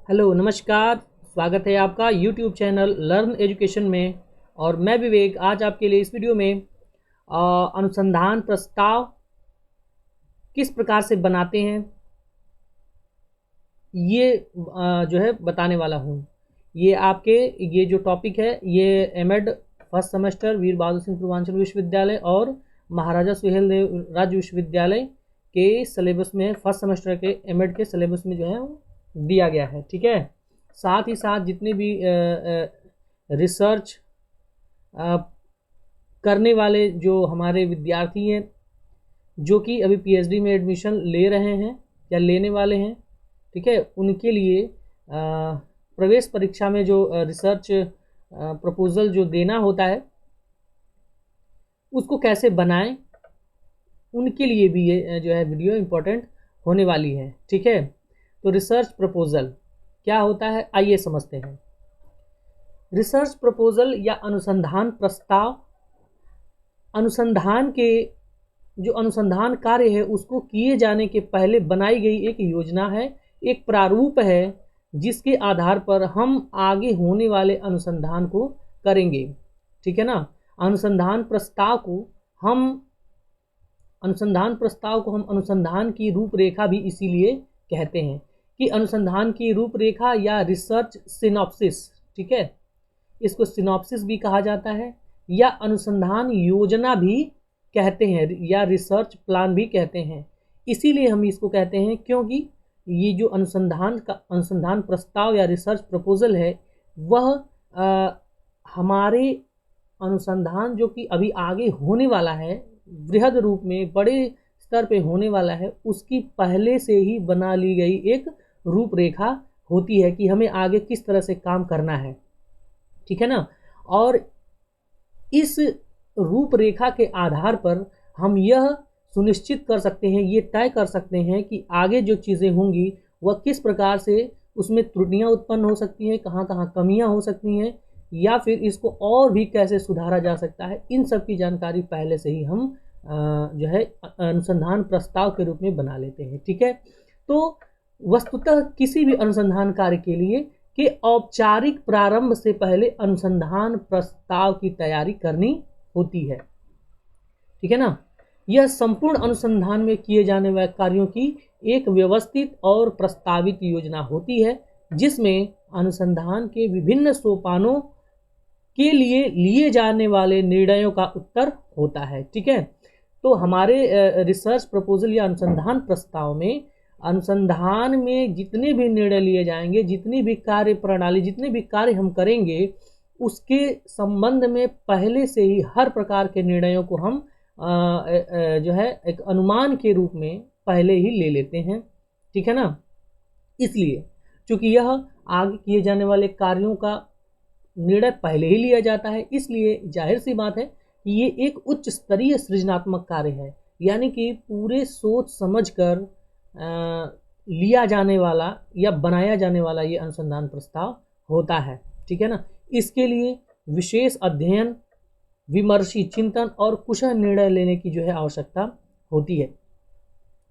Hello नमस्कार। स्वागत है आपका यूट्यूब चैनल लर्न एजुकेशन में। और मैं विवेक आज आपके लिए इस वीडियो में अनुसंधान प्रस्ताव किस प्रकार से बनाते हैं ये जो है बताने वाला हूँ। ये जो टॉपिक है ये एमएड फर्स्ट सेमेस्टर वीर बहादुर सिंह पूर्वांचल विश्वविद्यालय और महाराजा सुहेल देव राज्य विश्वविद्यालय के सिलेबस में फर्स्ट सेमेस्टर के एमएड के सिलेबस में जो है दिया गया है। ठीक है, साथ ही साथ जितने भी रिसर्च करने वाले जो हमारे विद्यार्थी हैं जो कि अभी पीएचडी में एडमिशन ले रहे हैं या लेने वाले हैं, ठीक है, उनके लिए प्रवेश परीक्षा में जो रिसर्च प्रपोजल जो देना होता है उसको कैसे बनाएं, उनके लिए भी ये जो है वीडियो इम्पोर्टेंट होने वाली है। ठीक है, तो रिसर्च प्रपोजल क्या होता है आइए समझते हैं। रिसर्च प्रपोजल या अनुसंधान प्रस्ताव अनुसंधान के जो अनुसंधान कार्य है उसको किए जाने के पहले बनाई गई एक योजना है, एक प्रारूप है जिसके आधार पर हम आगे होने वाले अनुसंधान को करेंगे। ठीक है ना, अनुसंधान प्रस्ताव को हम अनुसंधान की रूपरेखा भी इसीलिए कहते हैं कि अनुसंधान की रूपरेखा या रिसर्च सिनॉप्सिस, ठीक है, इसको सिनॉप्सिस भी कहा जाता है या अनुसंधान योजना भी कहते हैं या रिसर्च प्लान भी कहते हैं। इसीलिए हम इसको कहते हैं क्योंकि ये जो अनुसंधान प्रस्ताव या रिसर्च प्रपोजल है वह हमारे अनुसंधान जो कि अभी आगे होने वाला है, बृहद रूप में बड़े स्तर पे होने वाला है, उसकी पहले से ही बना ली गई एक रूपरेखा होती है कि हमें आगे किस तरह से काम करना है। ठीक है ना, और इस रूपरेखा के आधार पर हम यह सुनिश्चित कर सकते हैं, ये तय कर सकते हैं कि आगे जो चीज़ें होंगी वह किस प्रकार से उसमें त्रुटियां उत्पन्न हो सकती हैं, कहाँ कहाँ कमियां हो सकती हैं या फिर इसको और भी कैसे सुधारा जा सकता है। इन सब की जानकारी पहले से ही हम जो है अनुसंधान प्रस्ताव के रूप में बना लेते हैं। ठीक है, तो वस्तुतः किसी भी अनुसंधान कार्य के लिए कि औपचारिक प्रारंभ से पहले अनुसंधान प्रस्ताव की तैयारी करनी होती है। ठीक है ना, यह संपूर्ण अनुसंधान में किए जाने वाले कार्यों की एक व्यवस्थित और प्रस्तावित योजना होती है जिसमें अनुसंधान के विभिन्न सोपानों के लिए लिए जाने वाले निर्णयों का उत्तर होता है। ठीक है, तो हमारे रिसर्च प्रपोजल या अनुसंधान प्रस्ताव में अनुसंधान में जितने भी निर्णय लिए जाएंगे, जितनी भी कार्य प्रणाली, जितने भी कार्य हम करेंगे उसके संबंध में पहले से ही हर प्रकार के निर्णयों को हम जो है एक अनुमान के रूप में पहले ही ले लेते हैं। ठीक है ना, इसलिए चूंकि यह आगे किए जाने वाले कार्यों का निर्णय पहले ही लिया जाता है, इसलिए जाहिर सी बात है कि ये एक उच्च स्तरीय सृजनात्मक कार्य है, यानी कि पूरे सोच समझ कर लिया जाने वाला या बनाया जाने वाला ये अनुसंधान प्रस्ताव होता है। ठीक है ना, इसके लिए विशेष अध्ययन, विमर्शी चिंतन और कुशल निर्णय लेने की जो है आवश्यकता होती है।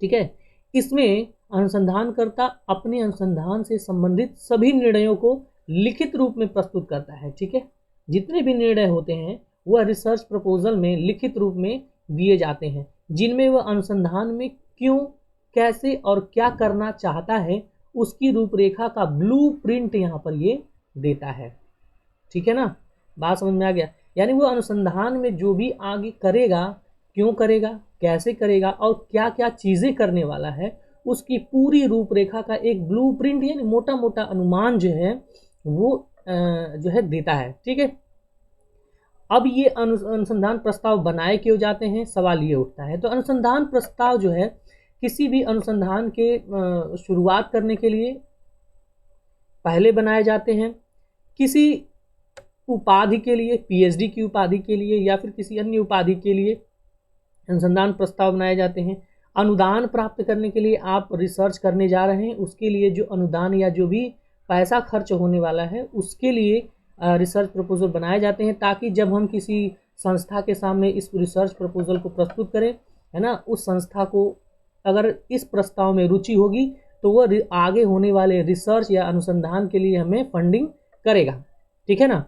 ठीक है, इसमें अनुसंधानकर्ता अपने अनुसंधान से संबंधित सभी निर्णयों को लिखित रूप में प्रस्तुत करता है। ठीक है, जितने भी निर्णय होते हैं वह रिसर्च प्रपोजल में लिखित रूप में दिए जाते हैं जिनमें वह अनुसंधान में क्यों, कैसे और क्या करना चाहता है उसकी रूपरेखा का ब्लूप्रिंट यहाँ पर ये देता है। ठीक है ना, बात समझ में आ गया। यानी वो अनुसंधान में जो भी आगे करेगा, क्यों करेगा, कैसे करेगा और क्या क्या चीज़ें करने वाला है उसकी पूरी रूपरेखा का एक ब्लूप्रिंट यानी मोटा मोटा अनुमान जो है वो जो है देता है। ठीक है, अब ये अनुसंधान प्रस्ताव बनाए क्यों जाते हैं, सवाल ये उठता है। तो अनुसंधान प्रस्ताव जो है किसी भी अनुसंधान के शुरुआत करने के लिए पहले बनाए जाते हैं, किसी उपाधि के लिए, पीएचडी की उपाधि के लिए या फिर किसी अन्य उपाधि के लिए अनुसंधान प्रस्ताव बनाए जाते हैं। अनुदान प्राप्त करने के लिए आप रिसर्च करने जा रहे हैं, उसके लिए जो अनुदान या जो भी पैसा खर्च होने वाला है उसके लिए रिसर्च प्रपोजल बनाए जाते हैं ताकि जब हम किसी संस्था के सामने इस रिसर्च प्रपोजल को प्रस्तुत करें, है ना, उस संस्था को अगर इस प्रस्ताव में रुचि होगी तो वह आगे होने वाले रिसर्च या अनुसंधान के लिए हमें फंडिंग करेगा, ठीक है ना।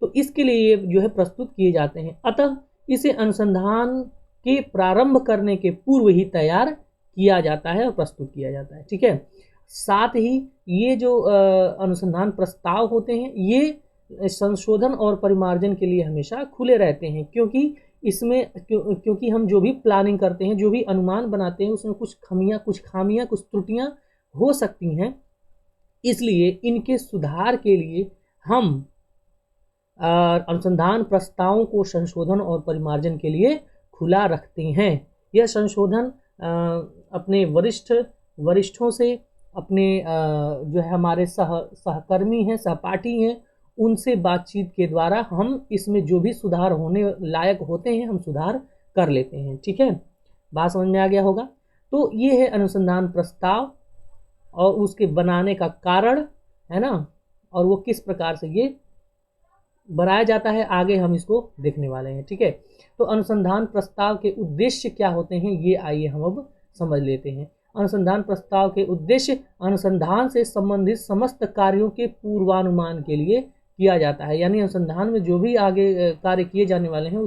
तो इसके लिए ये जो है प्रस्तुत किए जाते हैं, अतः इसे अनुसंधान के प्रारंभ करने के पूर्व ही तैयार किया जाता है और प्रस्तुत किया जाता है, ठीक है। साथ ही ये जो अनुसंधान प्रस्ताव होते हैं ये संशोधन और परिमार्जन के लिए हमेशा खुले रहते हैं, क्योंकि इसमें क्योंकि हम जो भी प्लानिंग करते हैं, जो भी अनुमान बनाते हैं, उसमें कुछ खामियां कुछ त्रुटियां हो सकती हैं। इसलिए इनके सुधार के लिए हम अनुसंधान प्रस्तावों को संशोधन और परिमार्जन के लिए खुला रखते हैं। यह संशोधन अपने वरिष्ठों से, अपने जो है हमारे सहकर्मी हैं, सहपाठी हैं, उनसे बातचीत के द्वारा हम इसमें जो भी सुधार होने लायक होते हैं हम सुधार कर लेते हैं, ठीक है। बात समझ में आ गया होगा। तो ये है अनुसंधान प्रस्ताव और उसके बनाने का कारण, है ना, और वो किस प्रकार से ये बनाया जाता है, आगे हम इसको देखने वाले हैं, ठीक है। तो अनुसंधान प्रस्ताव के उद्देश्य क्या होते हैं, ये आइए हम अब समझ लेते हैं। अनुसंधान प्रस्ताव के उद्देश्य अनुसंधान से संबंधित समस्त कार्यों के पूर्वानुमान के लिए किया जाता है, यानी अनुसंधान में जो भी आगे कार्य किए जाने वाले हैं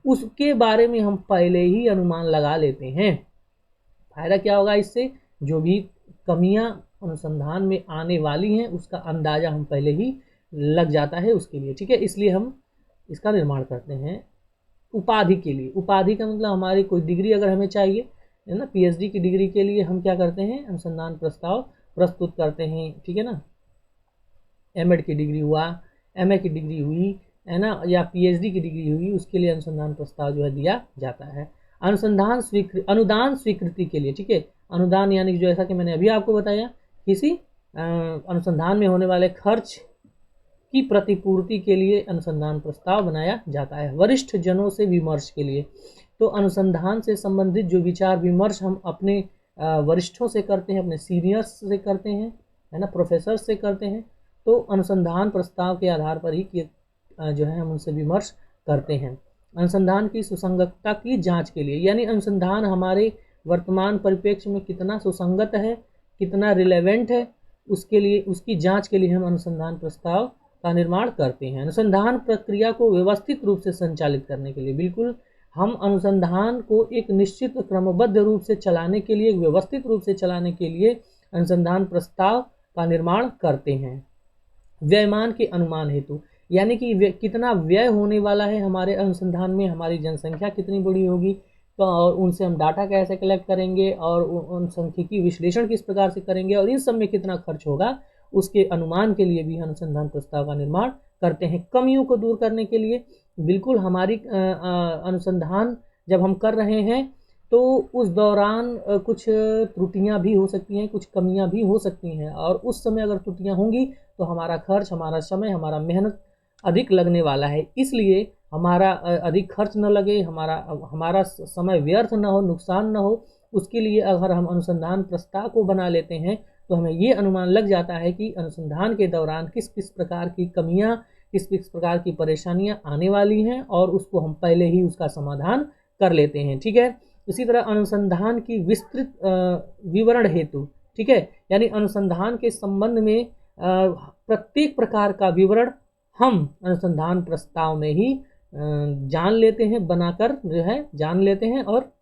उसके बारे में हम पहले ही अनुमान लगा लेते हैं। फायदा क्या होगा इससे, जो भी कमियां अनुसंधान में आने वाली हैं उसका अंदाजा हम पहले ही लग जाता है उसके लिए, ठीक है। इसलिए हम इसका निर्माण करते हैं उपाधि के लिए। उपाधि का मतलब हमारी कोई डिग्री अगर हमें चाहिए, है ना, पीएचडी की डिग्री के लिए हम क्या करते हैं, अनुसंधान प्रस्ताव प्रस्तुत करते हैं, ठीक है ना। एमएड की डिग्री हुआ, एमए की डिग्री हुई, है ना, या पीएचडी की डिग्री हुई, उसके लिए अनुसंधान प्रस्ताव जो है दिया जाता है। अनुदान स्वीकृति के लिए, ठीक है। अनुदान यानी जैसा कि मैंने अभी आपको बताया, किसी अनुसंधान में होने वाले खर्च की प्रतिपूर्ति के लिए अनुसंधान प्रस्ताव बनाया जाता है। वरिष्ठ जनों से विमर्श के लिए, तो अनुसंधान से संबंधित जो विचार विमर्श हम अपने वरिष्ठों से करते हैं, अपने सीनियर्स से करते हैं, है ना, प्रोफेसर से करते हैं, तो अनुसंधान प्रस्ताव के आधार पर ही जो है हम उनसे विमर्श करते हैं। अनुसंधान की सुसंगतता की जांच के लिए, यानी अनुसंधान हमारे वर्तमान परिप्रेक्ष्य में कितना सुसंगत है, कितना रिलेवेंट है, उसके लिए, उसकी जांच के लिए हम अनुसंधान प्रस्ताव का निर्माण करते हैं। अनुसंधान प्रक्रिया को व्यवस्थित रूप से संचालित करने के लिए, बिल्कुल हम अनुसंधान को एक निश्चित क्रमबद्ध रूप से चलाने के लिए, व्यवस्थित रूप से चलाने के लिए अनुसंधान प्रस्ताव का निर्माण करते हैं। व्ययमान के अनुमान हेतु, यानी कि कितना व्यय होने वाला है हमारे अनुसंधान में, हमारी जनसंख्या कितनी बड़ी होगी, तो और उनसे हम डाटा कैसे कलेक्ट करेंगे और उन सांख्यिकी विश्लेषण किस प्रकार से करेंगे और इन सब में कितना खर्च होगा, उसके अनुमान के लिए भी अनुसंधान प्रस्ताव का निर्माण करते हैं। कमियों को दूर करने के लिए, बिल्कुल हमारी अनुसंधान जब हम कर रहे हैं तो उस दौरान कुछ त्रुटियां भी हो सकती हैं, कुछ कमियां भी हो सकती हैं, और उस समय अगर त्रुटियां होंगी तो हमारा खर्च, हमारा समय, हमारा मेहनत अधिक लगने वाला है। इसलिए हमारा अधिक खर्च न लगे, हमारा समय व्यर्थ न हो, नुकसान न हो, उसके लिए अगर हम अनुसंधान प्रस्ताव को बना लेते हैं तो हमें ये अनुमान लग जाता है कि अनुसंधान के दौरान किस किस प्रकार की कमियां, किस किस प्रकार की परेशानियां आने वाली हैं, और उसको हम पहले ही उसका समाधान कर लेते हैं, ठीक है। इसी तरह अनुसंधान की विस्तृत विवरण हेतु, ठीक है, यानी अनुसंधान के संबंध में प्रत्येक प्रकार का विवरण हम अनुसंधान प्रस्ताव में ही जान लेते हैं, बनाकर जो है जान लेते हैं, और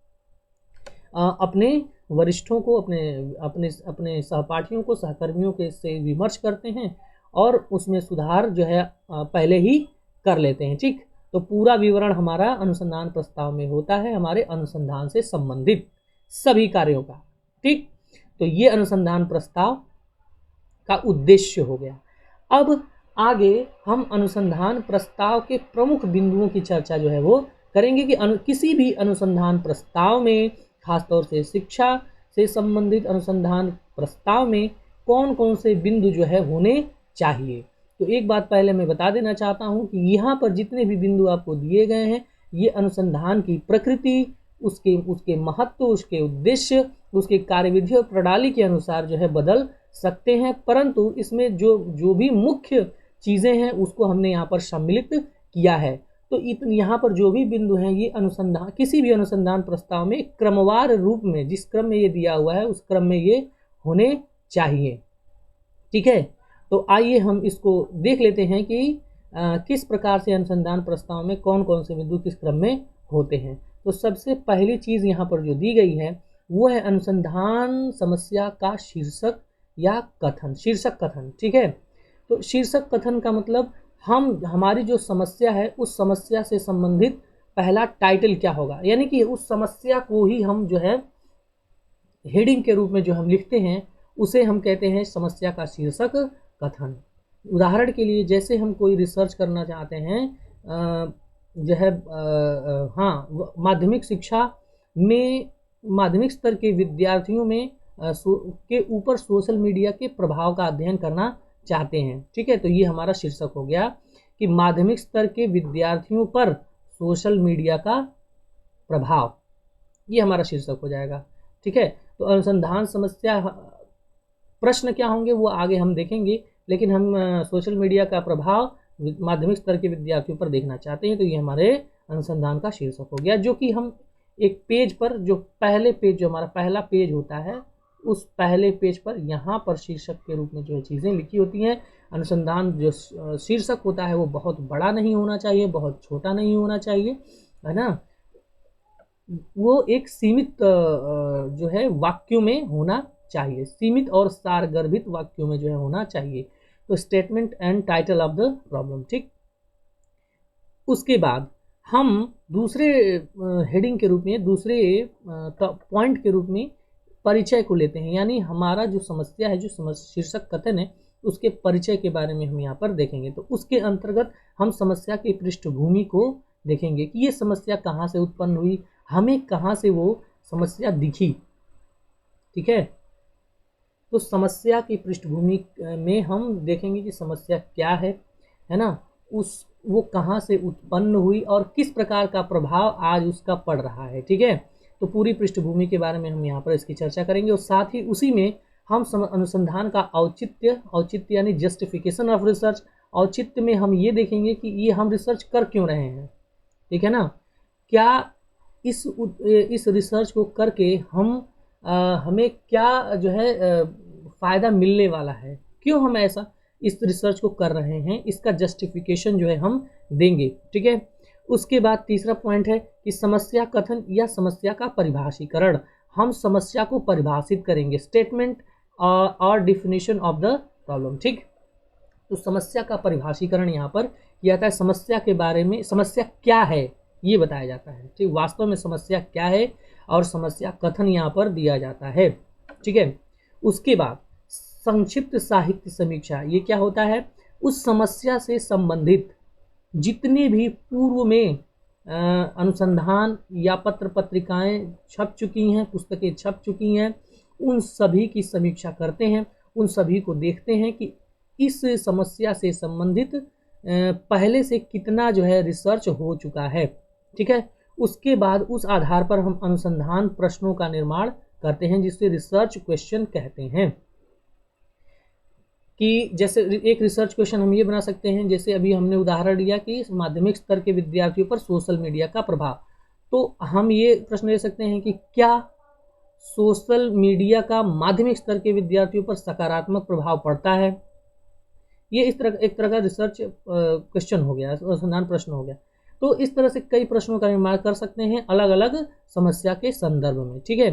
अपने वरिष्ठों को, अपने सहपाठियों को, सहकर्मियों के से विमर्श करते हैं और उसमें सुधार जो है पहले ही कर लेते हैं, ठीक। तो पूरा विवरण हमारा अनुसंधान प्रस्ताव में होता है, हमारे अनुसंधान से संबंधित सभी कार्यों का, ठीक। तो ये अनुसंधान प्रस्ताव का उद्देश्य हो गया। अब आगे हम अनुसंधान प्रस्ताव के प्रमुख बिंदुओं की चर्चा जो है वो करेंगे कि किसी भी अनुसंधान प्रस्ताव में, खासतौर से शिक्षा से संबंधित अनुसंधान प्रस्ताव में कौन कौन से बिंदु जो है होने चाहिए। तो एक बात पहले मैं बता देना चाहता हूं कि यहाँ पर जितने भी बिंदु आपको दिए गए हैं, ये अनुसंधान की प्रकृति, उसके महत्व, उसके उद्देश्य, उसके कार्यविधि और प्रणाली के अनुसार जो है बदल सकते हैं, परंतु इसमें जो भी मुख्य चीज़ें हैं उसको हमने यहाँ पर सम्मिलित किया है। तो यहाँ पर जो भी बिंदु हैं ये किसी भी अनुसंधान प्रस्ताव में क्रमवार रूप में, जिस क्रम में ये दिया हुआ है उस क्रम में ये होने चाहिए। ठीक है, तो आइए हम इसको देख लेते हैं कि किस प्रकार से अनुसंधान प्रस्ताव में कौन कौन से बिंदु किस क्रम में होते हैं। तो सबसे पहली चीज़ यहाँ पर जो दी गई है वो है अनुसंधान समस्या का शीर्षक या कथन, शीर्षक कथन। ठीक है, तो शीर्षक कथन का मतलब हमारी जो समस्या है उस समस्या से संबंधित पहला टाइटल क्या होगा, यानी कि उस समस्या को ही हम जो है हेडिंग के रूप में जो हम लिखते हैं उसे हम कहते हैं समस्या का शीर्षक कथन। उदाहरण के लिए जैसे हम कोई रिसर्च करना चाहते हैं जो है हाँ माध्यमिक शिक्षा में माध्यमिक स्तर के विद्यार्थियों में के ऊपर सोशल मीडिया के प्रभाव का अध्ययन करना चाहते हैं। ठीक है, तो ये हमारा शीर्षक हो गया कि माध्यमिक स्तर के विद्यार्थियों पर सोशल मीडिया का प्रभाव, ये हमारा शीर्षक हो जाएगा। ठीक है, तो अनुसंधान समस्या प्रश्न क्या होंगे वो आगे हम देखेंगे, लेकिन हम सोशल मीडिया का प्रभाव माध्यमिक स्तर के विद्यार्थियों पर देखना चाहते हैं, तो ये हमारे अनुसंधान का शीर्षक हो गया, जो कि हम एक पेज पर जो पहले पेज जो हमारा पहला पेज होता है उस पहले पेज पर यहाँ पर शीर्षक के रूप में जो है चीज़ें लिखी होती हैं। अनुसंधान जो शीर्षक होता है वो बहुत बड़ा नहीं होना चाहिए, बहुत छोटा नहीं होना चाहिए, है ना, वो एक सीमित जो है वाक्यों में होना चाहिए, सीमित और सारगर्भित वाक्यों में जो है होना चाहिए। तो statement and title of the problem. ठीक, उसके बाद हम दूसरे हेडिंग के रूप में, दूसरे पॉइंट के रूप में परिचय को लेते हैं, यानी हमारा जो समस्या है, जो शीर्षक कथन है उसके परिचय के बारे में हम यहाँ पर देखेंगे। तो उसके अंतर्गत हम समस्या की पृष्ठभूमि को देखेंगे कि ये समस्या कहाँ से उत्पन्न हुई, हमें कहाँ से वो समस्या दिखी। ठीक है, तो समस्या की पृष्ठभूमि में हम देखेंगे कि समस्या क्या है ना, वो कहाँ से उत्पन्न हुई और किस प्रकार का प्रभाव आज उसका पड़ रहा है। ठीक है, तो पूरी पृष्ठभूमि के बारे में हम यहाँ पर इसकी चर्चा करेंगे और साथ ही उसी में हम अनुसंधान का औचित्य यानी जस्टिफिकेशन ऑफ रिसर्च, औचित्य में हम ये देखेंगे कि ये हम रिसर्च कर क्यों रहे हैं। ठीक है ना, क्या इस रिसर्च को करके हमें क्या जो है फ़ायदा मिलने वाला है, क्यों हम ऐसा इस रिसर्च को कर रहे हैं, इसका जस्टिफिकेशन जो है हम देंगे। ठीक है, उसके बाद तीसरा पॉइंट है कि समस्या कथन या समस्या का परिभाषीकरण, हम समस्या को परिभाषित करेंगे, स्टेटमेंट और डिफिनीशन ऑफ द प्रॉब्लम। ठीक, तो समस्या का परिभाषीकरण यहाँ पर किया जाता है, समस्या के बारे में, समस्या क्या है ये बताया जाता है। ठीक, वास्तव में समस्या क्या है और समस्या कथन यहाँ पर दिया जाता है। ठीक है, उसके बाद संक्षिप्त साहित्य समीक्षा, ये क्या होता है, उस समस्या से संबंधित जितने भी पूर्व में अनुसंधान या पत्र पत्रिकाएं छप चुकी हैं, पुस्तकें छप चुकी हैं, उन सभी की समीक्षा करते हैं, उन सभी को देखते हैं कि इस समस्या से संबंधित पहले से कितना जो है रिसर्च हो चुका है। ठीक है, उसके बाद उस आधार पर हम अनुसंधान प्रश्नों का निर्माण करते हैं, जिससे रिसर्च क्वेश्चन कहते हैं। कि जैसे एक रिसर्च क्वेश्चन हम ये बना सकते हैं, जैसे अभी हमने उदाहरण लिया कि माध्यमिक स्तर के विद्यार्थियों पर सोशल मीडिया का प्रभाव, तो हम ये प्रश्न ले सकते हैं कि क्या सोशल मीडिया का माध्यमिक स्तर के विद्यार्थियों पर सकारात्मक प्रभाव पड़ता है। ये इस तरह एक तरह का रिसर्च क्वेश्चन हो गया, अनुसंधान प्रश्न हो गया। तो इस तरह से कई प्रश्नों का निर्माण कर सकते हैं अलग अलग समस्या के संदर्भ में। ठीक है,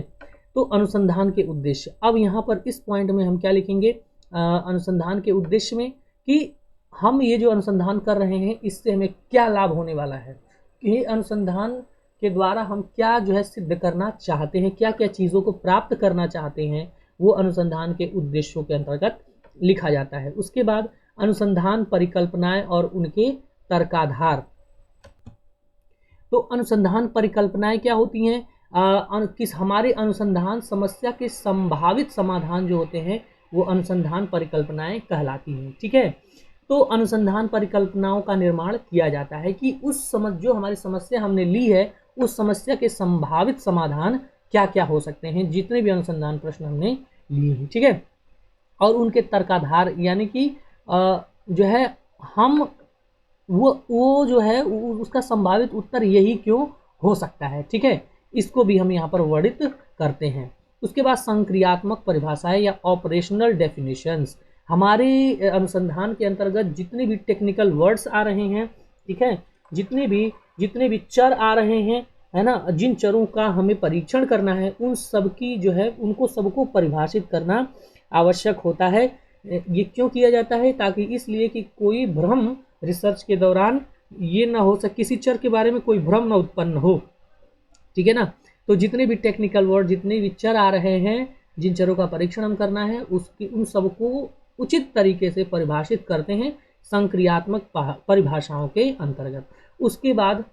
तो अनुसंधान के उद्देश्य, अब यहाँ पर इस पॉइंट में हम क्या लिखेंगे, अनुसंधान के उद्देश्य में कि हम ये जो अनुसंधान कर रहे हैं इससे हमें क्या लाभ होने वाला है, कि अनुसंधान के द्वारा हम क्या जो है सिद्ध करना चाहते हैं, क्या क्या चीज़ों को प्राप्त करना चाहते हैं, वो अनुसंधान के उद्देश्यों के अंतर्गत लिखा जाता है। उसके बाद अनुसंधान परिकल्पनाएं और उनके तर्काधार, तो अनुसंधान परिकल्पनाएं क्या होती हैं, किस हमारे अनुसंधान समस्या के संभावित समाधान जो होते हैं वो अनुसंधान परिकल्पनाएं कहलाती हैं। ठीक है, तो अनुसंधान परिकल्पनाओं का निर्माण किया जाता है कि उस जो हमारी समस्या हमने ली है उस समस्या के संभावित समाधान क्या क्या हो सकते हैं, जितने भी अनुसंधान प्रश्न हमने लिए हैं। ठीक है, और उनके तर्काधार, यानी कि जो है हम वो जो है उसका संभावित उत्तर यही क्यों हो सकता है। ठीक है, इसको भी हम यहाँ पर वर्णित करते हैं। उसके बाद संक्रियात्मक परिभाषाएं या ऑपरेशनल डेफिनेशंस, हमारे अनुसंधान के अंतर्गत जितने भी टेक्निकल वर्ड्स आ रहे हैं, ठीक है, जितने भी चर आ रहे हैं, है ना, जिन चरों का हमें परीक्षण करना है उन सब की जो है उनको सबको परिभाषित करना आवश्यक होता है। ये क्यों किया जाता है? ताकि इसलिए कि कोई भ्रम रिसर्च के दौरान ये ना हो सके, किसी चर के बारे में कोई भ्रम ना उत्पन्न हो, ठीक है ना। तो जितने भी टेक्निकल वर्ड, जितने भी चर आ रहे हैं, जिन चरों का परीक्षण हम करना है, उसकी उन सबको उचित तरीके से परिभाषित करते हैं संक्रियात्मक परिभाषाओं के अंतर्गत। उसके बाद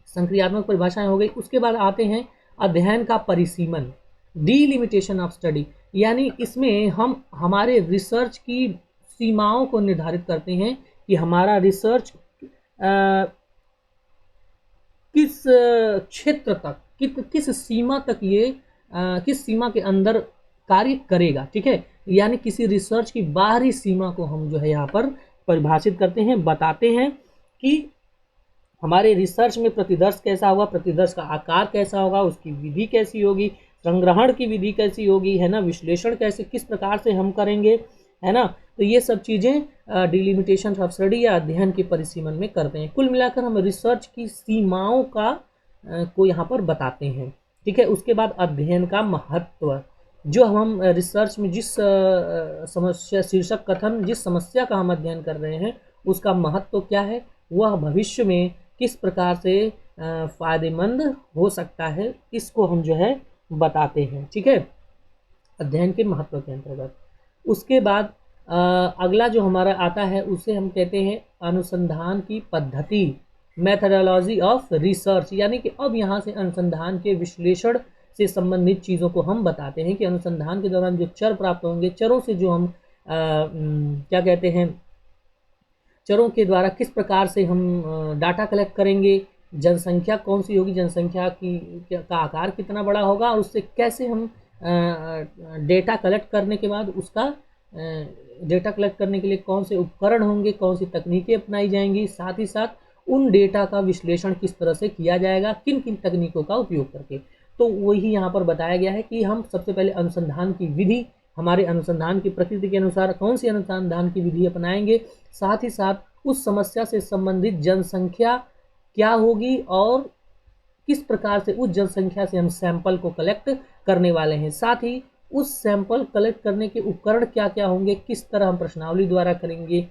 संक्रियात्मक परिभाषाएं हो गई, उसके बाद आते हैं अध्ययन का परिसीमन, डिलिमिटेशन ऑफ स्टडी, यानी इसमें हम हमारे रिसर्च की सीमाओं को निर्धारित करते हैं कि हमारा रिसर्च किस क्षेत्र तक, किस सीमा तक ये किस सीमा के अंदर कार्य करेगा, ठीक है। यानी किसी रिसर्च की बाहरी सीमा को हम जो है यहाँ पर परिभाषित करते हैं, बताते हैं कि हमारे रिसर्च में प्रतिदर्श कैसा होगा, प्रतिदर्श का आकार कैसा होगा, उसकी विधि कैसी होगी, संग्रहण की विधि कैसी होगी, है ना, विश्लेषण कैसे किस प्रकार से हम करेंगे, है ना। तो ये सब चीज़ें डिलिमिटेशन ऑफ स्टडी या अध्ययन के परिसीमन में करते हैं। कुल मिलाकर हम रिसर्च की सीमाओं का को यहाँ पर बताते हैं, ठीक है। उसके बाद अध्ययन का महत्व, जो हम रिसर्च में जिस समस्या शीर्षक कथन जिस समस्या का हम अध्ययन कर रहे हैं उसका महत्व क्या है, वह भविष्य में किस प्रकार से फायदेमंद हो सकता है, इसको हम जो है बताते हैं, ठीक है, अध्ययन के महत्व के अंतर्गत। उसके बाद अगला जो हमारा आता है उसे हम कहते हैं अनुसंधान की पद्धति, मेथडोलॉजी ऑफ रिसर्च, यानी कि अब यहाँ से अनुसंधान के विश्लेषण से संबंधित चीज़ों को हम बताते हैं कि अनुसंधान के दौरान जो चर प्राप्त होंगे, चरों से जो हम क्या कहते हैं, चरों के द्वारा किस प्रकार से हम डाटा कलेक्ट करेंगे, जनसंख्या कौन सी होगी, जनसंख्या का आकार कितना बड़ा होगा, और उससे कैसे हम डेटा कलेक्ट करने के बाद उसका डेटा कलेक्ट करने के लिए कौन से उपकरण होंगे, कौन सी तकनीकें अपनाई जाएंगी, साथ ही साथ उन डेटा का विश्लेषण किस तरह से किया जाएगा, किन किन तकनीकों का उपयोग करके। तो वही यहाँ पर बताया गया है कि हम सबसे पहले अनुसंधान की विधि, हमारे अनुसंधान की प्रकृति के अनुसार कौन सी अनुसंधान की विधि अपनाएंगे, साथ ही साथ उस समस्या से संबंधित जनसंख्या क्या होगी और किस प्रकार से उस जनसंख्या से हम सैंपल को कलेक्ट करने वाले हैं, साथ ही उस सैंपल कलेक्ट करने के उपकरण क्या क्या होंगे, किस तरह हम प्रश्नावली द्वारा करेंगे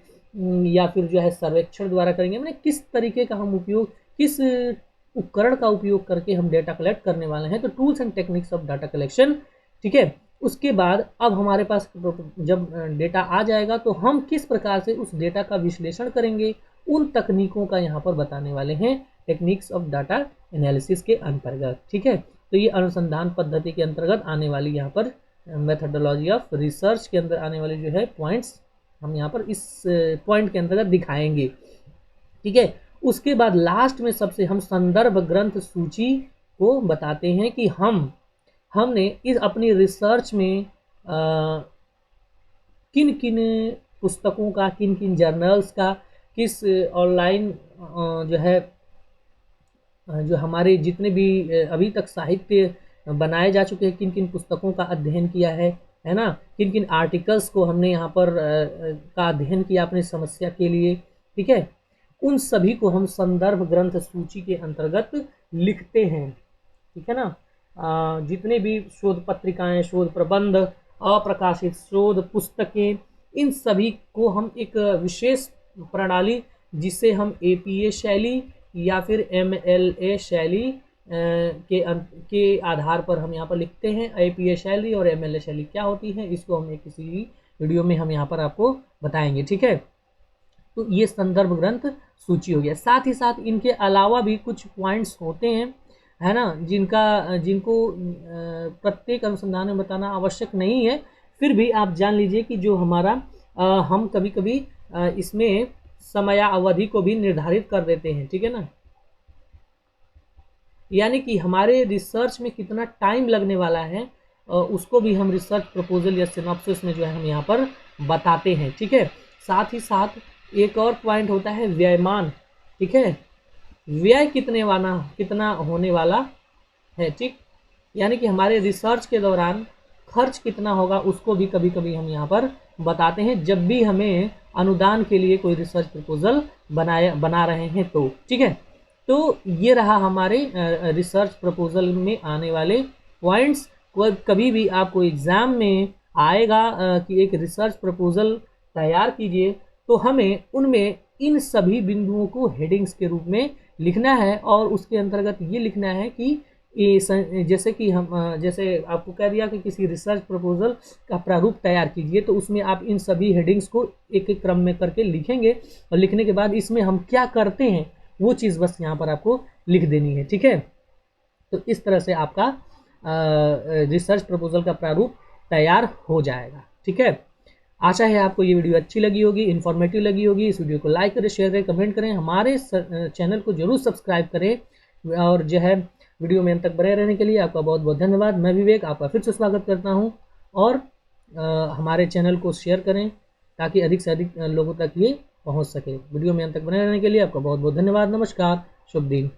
या फिर जो है सर्वेक्षण द्वारा करेंगे, मैंने किस तरीके का हम उपयोग, किस उपकरण का उपयोग करके हम डेटा कलेक्ट करने वाले हैं। तो tools and techniques of data collection, ठीक है। उसके बाद अब हमारे पास जब डेटा आ जाएगा तो हम किस प्रकार से उस डेटा का विश्लेषण करेंगे, उन तकनीकों का यहाँ पर बताने वाले हैं टेक्निक्स ऑफ डाटा एनालिसिस के अंतर्गत, ठीक है। तो ये अनुसंधान पद्धति के अंतर्गत आने वाली यहाँ पर मेथडोलॉजी ऑफ रिसर्च के अंदर आने वाले जो है पॉइंट्स हम यहाँ पर इस पॉइंट के अंतर्गत दिखाएंगे, ठीक है। उसके बाद लास्ट में सबसे हम संदर्भ ग्रंथ सूची को बताते हैं कि हमने इस अपनी रिसर्च में किन किन पुस्तकों का, किन किन जर्नल्स का, किस ऑनलाइन जो है जो हमारे जितने भी अभी तक साहित्य बनाए जा चुके हैं, किन किन पुस्तकों का अध्ययन किया है ना, किन किन आर्टिकल्स को हमने यहाँ पर का अध्ययन किया अपनी समस्या के लिए, ठीक है। उन सभी को हम संदर्भ ग्रंथ सूची के अंतर्गत लिखते हैं, ठीक है ना। जितने भी शोध पत्रिकाएं, शोध प्रबंध, अप्रकाशित शोध पुस्तकें, इन सभी को हम एक विशेष प्रणाली जिसे हम APA शैली या फिर MLA शैली के आधार पर हम यहाँ पर लिखते हैं। APA शैली और MLA शैली क्या होती है, इसको हम किसी वीडियो में हम यहाँ पर आपको बताएंगे, ठीक है। तो ये संदर्भ ग्रंथ सूची हो गया। साथ ही साथ इनके अलावा भी कुछ पॉइंट्स होते हैं, है ना, जिनको प्रत्येक अनुसंधान में बताना आवश्यक नहीं है, फिर भी आप जान लीजिए कि जो हमारा हम कभी कभी इसमें समयावधि को भी निर्धारित कर देते हैं, ठीक है ना, यानी कि हमारे रिसर्च में कितना टाइम लगने वाला है उसको भी हम रिसर्च प्रपोजल या सिनॉप्सिस में जो है हम यहाँ पर बताते हैं, ठीक है। साथ ही साथ एक और पॉइंट होता है व्ययमान, ठीक है, व्यय कितना होने वाला है, ठीक। यानी कि हमारे रिसर्च के दौरान खर्च कितना होगा उसको भी कभी कभी हम यहाँ पर बताते हैं, जब भी हमें अनुदान के लिए कोई रिसर्च प्रपोजल बना रहे हैं तो। ठीक है, तो ये रहा हमारे रिसर्च प्रपोजल में आने वाले पॉइंट्स। कभी भी आपको एग्ज़ाम में आएगा कि एक रिसर्च प्रपोजल तैयार कीजिए, तो हमें उनमें इन सभी बिंदुओं को हेडिंग्स के रूप में लिखना है, और उसके अंतर्गत ये लिखना है कि जैसे कि हम जैसे आपको कह दिया कि किसी रिसर्च प्रपोजल का प्रारूप तैयार कीजिए, तो उसमें आप इन सभी हेडिंग्स को एक एक क्रम में करके लिखेंगे, और लिखने के बाद इसमें हम क्या करते हैं वो चीज़ बस यहाँ पर आपको लिख देनी है। ठीक है, तो इस तरह से आपका रिसर्च प्रपोजल का प्रारूप तैयार हो जाएगा। ठीक है, आशा है आपको ये वीडियो अच्छी लगी होगी, इन्फॉर्मेटिव लगी होगी। इस वीडियो को लाइक करें, शेयर करें, कमेंट करें, हमारे चैनल को जरूर सब्सक्राइब करें, और जो है वीडियो में अंत तक बने रहने के लिए आपका बहुत बहुत धन्यवाद। मैं विवेक आपका फिर से स्वागत करता हूं, और हमारे चैनल को शेयर करें ताकि अधिक से अधिक लोगों तक ये पहुंच सके। वीडियो में अंत तक बने रहने के लिए आपका बहुत बहुत धन्यवाद। नमस्कार, शुभ दिन।